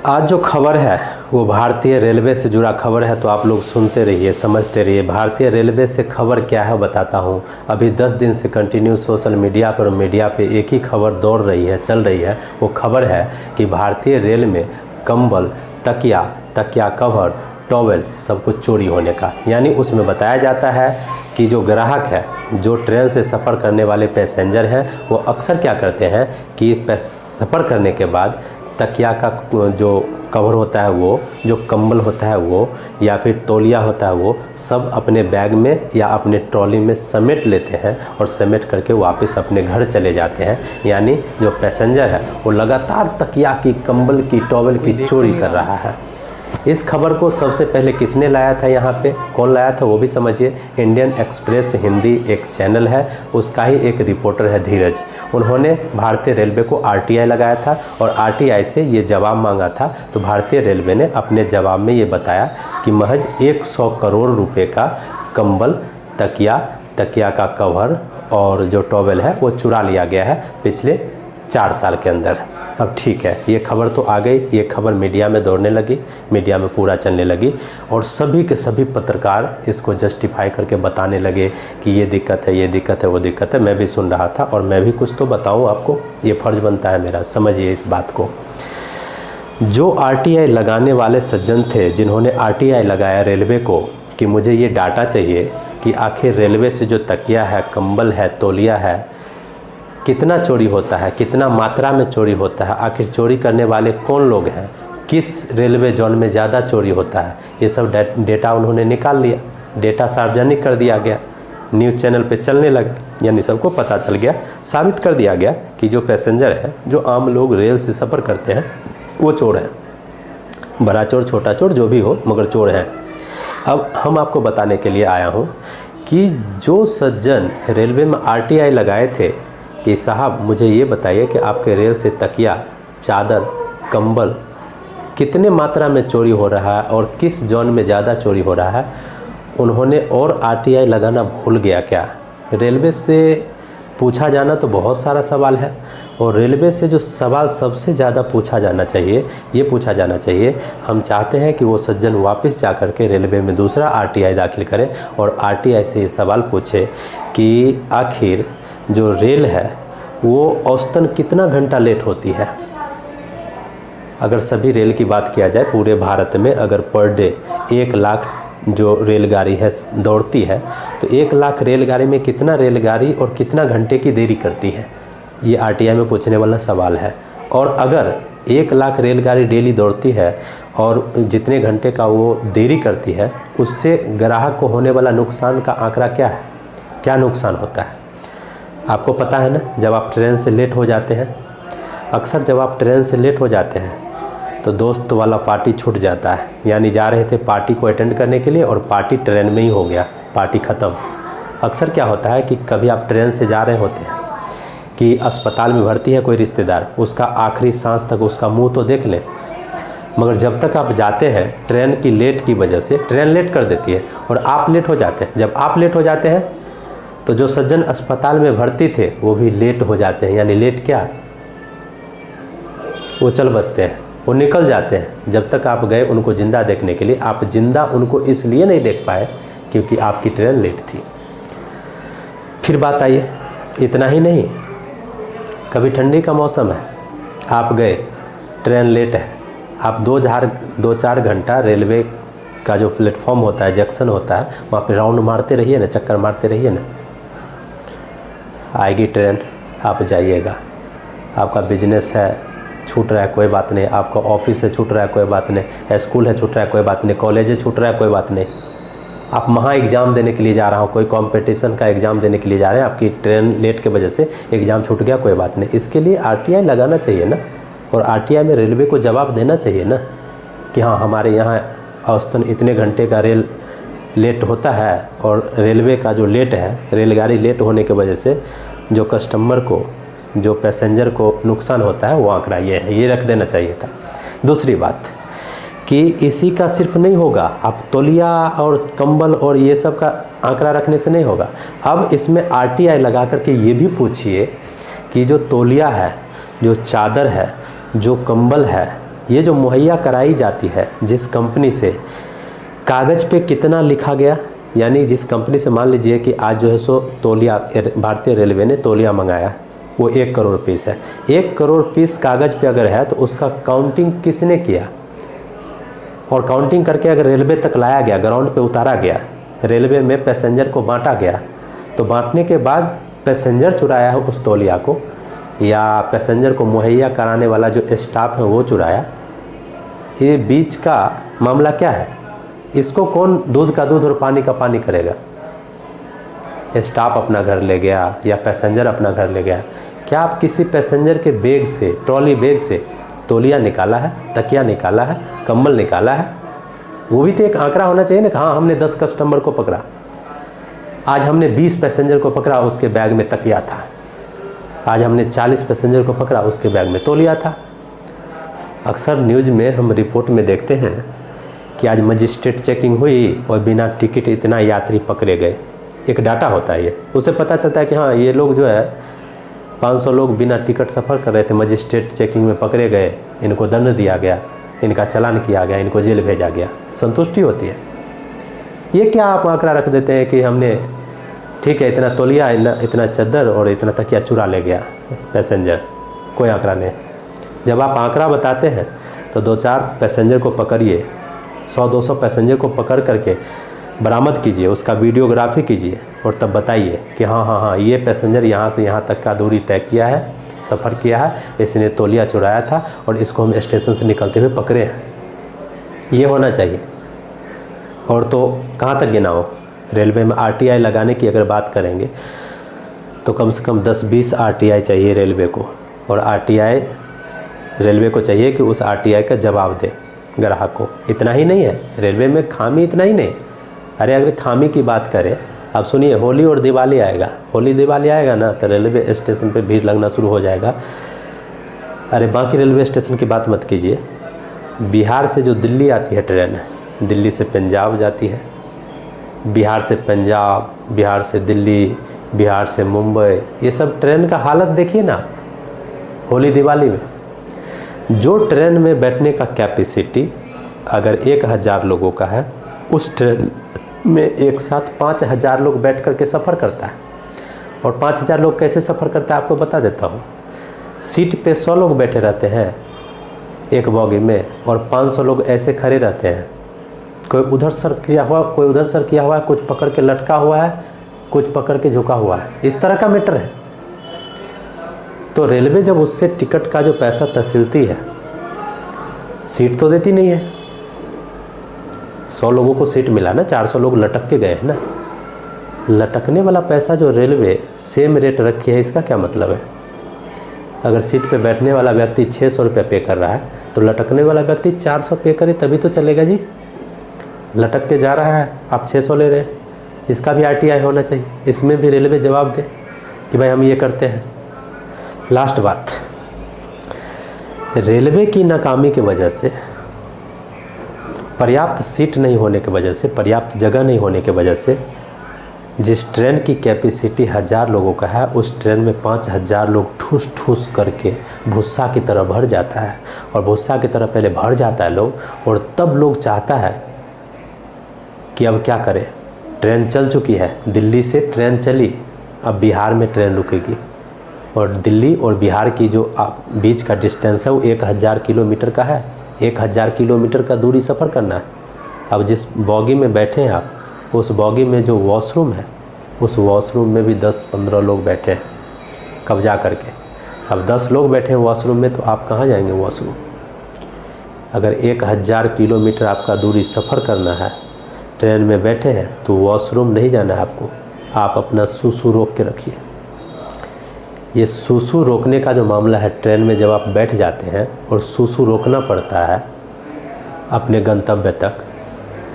आज जो खबर है वो भारतीय रेलवे से जुड़ा खबर है, तो आप लोग सुनते रहिए, समझते रहिए। भारतीय रेलवे से खबर क्या है बताता हूँ। अभी 10 दिन से कंटिन्यू सोशल मीडिया पर मीडिया पे एक ही खबर दौड़ रही है, चल रही है। वो खबर है कि भारतीय रेल में कंबल, तकिया कवर, टॉवेल सब कुछ चोरी होने का। यानी उसमें बताया जाता है कि जो ग्राहक है, जो ट्रेन से सफ़र करने वाले पैसेंजर हैं, वो अक्सर क्या करते हैं कि सफ़र करने के बाद तकिया का जो कवर होता है वो, जो कंबल होता है वो, या फिर तौलिया होता है वो, सब अपने बैग में या अपने ट्रॉली में समेट लेते हैं और समेट करके वापस अपने घर चले जाते हैं। यानी जो पैसेंजर है वो लगातार तकिया की, कंबल की, टॉवेल की चोरी कर रहा है। इस खबर को सबसे पहले किसने लाया था, यहाँ पे कौन लाया था वो भी समझिए। इंडियन एक्सप्रेस हिंदी एक चैनल है, उसका ही एक रिपोर्टर है धीरज। उन्होंने भारतीय रेलवे को आरटीआई लगाया था और आरटीआई से ये जवाब मांगा था। तो भारतीय रेलवे ने अपने जवाब में ये बताया कि महज 100 करोड़ रुपए का कंबल, तकिया का कवर और जो टॉवेल है वो चुरा लिया गया है पिछले 4 साल के अंदर। अब ठीक है, ये खबर तो आ गई, ये खबर मीडिया में दौड़ने लगी, मीडिया में पूरा चलने लगी और सभी के सभी पत्रकार इसको जस्टिफाई करके बताने लगे कि ये दिक्कत है, ये दिक्कत है, वो दिक्कत है। मैं भी सुन रहा था और मैं भी कुछ तो बताऊं आपको, ये फ़र्ज़ बनता है मेरा। समझिए इस बात को। जो आरटीआई लगाने वाले सज्जन थे, जिन्होंने आरटीआई लगाया रेलवे को कि मुझे ये डाटा चाहिए कि आखिर रेलवे से जो तकिया है, कंबल है, तौलिया है, कितना चोरी होता है, कितना मात्रा में चोरी होता है, आखिर चोरी करने वाले कौन लोग हैं, किस रेलवे जोन में ज़्यादा चोरी होता है, ये सब डेटा उन्होंने निकाल लिया। डेटा सार्वजनिक कर दिया गया, न्यूज़ चैनल पे चलने लगा। यानी सबको पता चल गया, साबित कर दिया गया कि जो पैसेंजर है, जो आम लोग रेल से सफ़र करते हैं, वो चोर हैं। बड़ा चोर, छोटा चोर, जो भी हो, मगर चोर हैं। अब हम आपको बताने के लिए आया हूँ कि जो सज्जन रेलवे में आरटीआई लगाए थे कि साहब मुझे ये बताइए कि आपके रेल से तकिया, चादर, कंबल कितने मात्रा में चोरी हो रहा है और किस जोन में ज़्यादा चोरी हो रहा है, उन्होंने और आरटीआई लगाना भूल गया क्या? रेलवे से पूछा जाना तो बहुत सारा सवाल है और रेलवे से जो सवाल सबसे ज़्यादा पूछा जाना चाहिए, ये पूछा जाना चाहिए, हम चाहते हैं कि वो सज्जन वापस जा कर के रेलवे में दूसरा आरटीआई दाखिल करें और आरटीआई से ये सवाल पूछे कि आखिर जो रेल है वो औसतन कितना घंटा लेट होती है। अगर सभी रेल की बात किया जाए पूरे भारत में, अगर पर डे 1 लाख जो रेलगाड़ी है दौड़ती है, तो 1 लाख रेलगाड़ी में कितना रेलगाड़ी और कितना घंटे की देरी करती है, ये आरटीआई में पूछने वाला सवाल है। और अगर 1 लाख रेलगाड़ी डेली दौड़ती है और जितने घंटे का वो देरी करती है, उससे ग्राहक को होने वाला नुकसान का आंकड़ा क्या है, क्या नुकसान होता है आपको पता है ना। जब आप ट्रेन से लेट हो जाते हैं, अक्सर जब आप ट्रेन से लेट हो जाते हैं तो दोस्त वाला पार्टी छूट जाता है। यानी जा रहे थे पार्टी को अटेंड करने के लिए और पार्टी ट्रेन में ही हो गया, पार्टी ख़त्म। अक्सर क्या होता है कि कभी आप ट्रेन से जा रहे होते हैं कि अस्पताल में भर्ती है कोई रिश्तेदार, उसका आखिरी सांस तक उसका मुँह तो देख लें, मगर जब तक आप जाते हैं ट्रेन की लेट की वजह से ट्रेन लेट कर देती है और आप लेट हो जाते हैं। जब आप लेट हो जाते हैं तो जो सज्जन अस्पताल में भर्ती थे वो भी लेट हो जाते हैं। यानी लेट क्या, वो चल बसते हैं, वो निकल जाते हैं। जब तक आप गए उनको ज़िंदा देखने के लिए, आप ज़िंदा उनको इसलिए नहीं देख पाए क्योंकि आपकी ट्रेन लेट थी। फिर बात आइए, इतना ही नहीं, कभी ठंडी का मौसम है, आप गए, ट्रेन लेट है, आप 2-4 घंटा रेलवे का जो प्लेटफॉर्म होता है, जंक्शन होता है, वहाँ पे राउंड मारते रहिए ना, चक्कर मारते रहिए ना। आएगी ट्रेन, आप जाइएगा। आपका बिजनेस है, छूट रहा है, कोई बात नहीं। आपका ऑफिस है, छूट रहा है, कोई बात नहीं। स्कूल है, छूट रहा है, कोई बात नहीं। कॉलेज है, छूट रहा है, कोई बात नहीं। आप महा एग्ज़ाम देने के लिए जा रहा हो, कोई कंपटीशन का एग्ज़ाम देने के लिए जा रहे हैं, आपकी ट्रेन लेट की वजह से एग्ज़ाम छूट गया, कोई बात नहीं। इसके लिए आरटीआई लगाना चाहिए ना, और आरटीआई में रेलवे को जवाब देना चाहिए ना कि हाँ, हमारे यहाँ औसतन इतने घंटे का रेल लेट होता है और रेलवे का जो लेट है, रेलगाड़ी लेट होने की वजह से जो कस्टमर को, जो पैसेंजर को नुकसान होता है, वो आंकड़ा ये है, ये रख देना चाहिए था। दूसरी बात कि इसी का सिर्फ नहीं होगा, आप तौलिया और कंबल और ये सब का आंकड़ा रखने से नहीं होगा। अब इसमें आरटीआई लगा करके ये भी पूछिए कि जो तौलिया है, जो चादर है, जो कंबल है, ये जो मुहैया कराई जाती है जिस कंपनी से, कागज़ पे कितना लिखा गया, यानी जिस कंपनी से मान लीजिए कि आज जो है सो तौलिया, भारतीय रेलवे ने तौलिया मंगाया, वो 1 करोड़ पीस है। 1 करोड़ पीस कागज़ पे अगर है तो उसका काउंटिंग किसने किया, और काउंटिंग करके अगर रेलवे तक लाया गया, ग्राउंड पे उतारा गया, रेलवे में पैसेंजर को बांटा गया, तो बांटने के बाद पैसेंजर चुराया है उस तौलिया को, या पैसेंजर को मुहैया कराने वाला जो स्टाफ है वो चुराया, ये बीच का मामला क्या है? इसको कौन दूध का दूध और पानी का पानी करेगा? स्टाफ अपना घर ले गया या पैसेंजर अपना घर ले गया? क्या आप किसी पैसेंजर के बैग से, ट्रॉली बैग से तौलिया निकाला है, तकिया निकाला है, कंबल निकाला है? वो भी तो एक आंकड़ा होना चाहिए ना। हाँ, हमने 10 कस्टमर को पकड़ा, आज हमने 20 पैसेंजर को पकड़ा, उसके बैग में तकिया था। आज हमने 40 पैसेंजर को पकड़ा, उसके बैग में तौलिया था। अक्सर न्यूज़ में हम रिपोर्ट में देखते हैं कि आज मजिस्ट्रेट चेकिंग हुई और बिना टिकट इतना यात्री पकड़े गए। एक डाटा होता है, ये उससे पता चलता है कि हाँ, ये लोग जो है 500 लोग बिना टिकट सफ़र कर रहे थे, मजिस्ट्रेट चेकिंग में पकड़े गए, इनको दंड दिया गया, इनका चालान किया गया, इनको जेल भेजा गया, संतुष्टि होती है। ये क्या आप आंकड़ा रख देते हैं कि हमने, ठीक है, इतना तौलिया, इतना चद्दर और इतना तकिया चुरा ले गया पैसेंजर, कोई आंकड़ा नहीं। जब आप आंकड़ा बताते हैं तो 2-4 पैसेंजर को पकड़िए, 100-200 पैसेंजर को पकड़ करके बरामद कीजिए, उसका वीडियोग्राफी कीजिए और तब बताइए कि हाँ, ये पैसेंजर यहाँ से यहाँ तक का दूरी तय किया है, सफ़र किया है, इसने तौलिया चुराया था और इसको हम स्टेशन से निकलते हुए पकड़े हैं। ये होना चाहिए। और तो कहाँ तक गिना हो, रेलवे में RTI लगाने की अगर बात करेंगे तो कम से कम 10-20 RTI चाहिए रेलवे को, और RTI रेलवे को चाहिए कि उस RTI का जवाब दे ग्राहक को। इतना ही नहीं है रेलवे में खामी, इतना ही नहीं। अरे अगर खामी की बात करें, अब सुनिए, होली और दिवाली आएगा, होली दिवाली आएगा ना तो रेलवे स्टेशन पे भीड़ लगना शुरू हो जाएगा। अरे बाकी रेलवे स्टेशन की बात मत कीजिए, बिहार से जो दिल्ली आती है ट्रेन, दिल्ली से पंजाब जाती है, बिहार से पंजाब, बिहार से दिल्ली, बिहार से मुंबई, ये सब ट्रेन का हालत देखिए ना होली दिवाली में। जो ट्रेन में बैठने का कैपेसिटी अगर 1000 लोगों का है, उस ट्रेन में एक साथ 5000 लोग बैठ कर के सफ़र करता है। और 5000 लोग कैसे सफ़र करता है आपको बता देता हूँ। सीट पे 100 लोग बैठे रहते हैं एक बॉगी में, और 500 लोग ऐसे खड़े रहते हैं, कोई उधर सर किया हुआ, कोई उधर सर किया हुआ है, कुछ पकड़ के लटका हुआ है, कुछ पकड़ के झुका हुआ है। इस तरह का मैटर है। तो रेलवे जब उससे टिकट का जो पैसा तहसीलती है, सीट तो देती नहीं है। 100 लोगों को सीट मिला ना, 400 लोग लटक के गए हैं ना। लटकने वाला पैसा जो रेलवे सेम रेट रखी है, इसका क्या मतलब है? अगर सीट पे बैठने वाला व्यक्ति 600 रुपये पे कर रहा है तो लटकने वाला व्यक्ति 400 पे करे तभी तो चलेगा जी। लटक के जा रहा है, आप 600 ले रहे हैं, इसका भी RTI होना चाहिए। इसमें भी रेलवे जवाब दे कि भाई हम ये करते हैं। लास्ट बात, रेलवे की नाकामी की वजह से, पर्याप्त सीट नहीं होने की वजह से, पर्याप्त जगह नहीं होने की वजह से, जिस ट्रेन की कैपेसिटी 1000 लोगों का है, उस ट्रेन में 5000 लोग ठूस ठूस करके भुस्सा की तरह भर जाता है। और भुस्सा की तरह पहले भर जाता है लोग, और तब लोग चाहता है कि अब क्या करें। ट्रेन चल चुकी है, दिल्ली से ट्रेन चली, अब बिहार में ट्रेन रुकेगी, और दिल्ली और बिहार की जो बीच का डिस्टेंस है वो 1000 किलोमीटर का है। 1000 किलोमीटर का दूरी सफ़र करना है। अब जिस बॉगी में बैठे हैं आप, उस बॉगी में जो वॉशरूम है, उस वॉशरूम में भी 10-15 लोग बैठे हैं कब्जा करके। अब 10 लोग बैठे हैं वॉशरूम में, तो आप कहाँ जाएंगे वॉशरूम? अगर 1000 किलोमीटर आपका दूरी सफ़र करना है, ट्रेन में बैठे हैं, तो वॉशरूम नहीं जाना है आपको, आप अपना सूसू रोक के रखिए। ये सूसू रोकने का जो मामला है, ट्रेन में जब आप बैठ जाते हैं और सूसू रोकना पड़ता है अपने गंतव्य तक,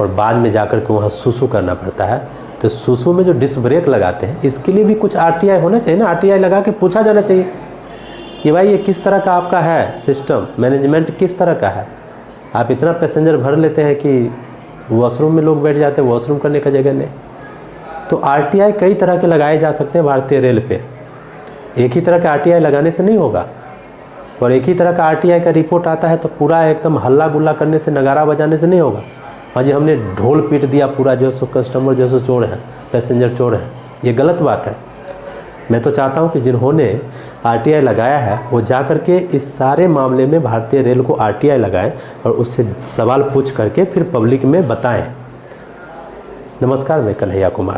और बाद में जाकर के वहाँ सूसू करना पड़ता है, तो सूसू में जो डिस्क ब्रेक लगाते हैं, इसके लिए भी कुछ RTI होना चाहिए ना। RTI लगा के पूछा जाना चाहिए कि भाई ये किस तरह का आपका है सिस्टम, मैनेजमेंट किस तरह का है। आप इतना पैसेंजर भर लेते हैं कि वॉशरूम में लोग बैठ जाते हैं, वॉशरूम करने का जगह नहीं। तो RTI कई तरह के लगाए जा सकते हैं भारतीय रेल पे, एक ही तरह का RTI लगाने से नहीं होगा। और एक ही तरह का आरटीआई का रिपोर्ट आता है तो पूरा एकदम हल्ला गुल्ला करने से, नगारा बजाने से नहीं होगा। हाँ जी, हमने ढोल पीट दिया पूरा, जो सो कस्टमर जो सो चोर हैं, पैसेंजर चोर हैं, ये गलत बात है। मैं तो चाहता हूं कि जिन्होंने आरटीआई लगाया है वो जा करके इस सारे मामले में भारतीय रेल को आरटीआई लगाएं और उससे सवाल पूछ करके फिर पब्लिक में बताएं। नमस्कार, मैं कन्हैया कुमार।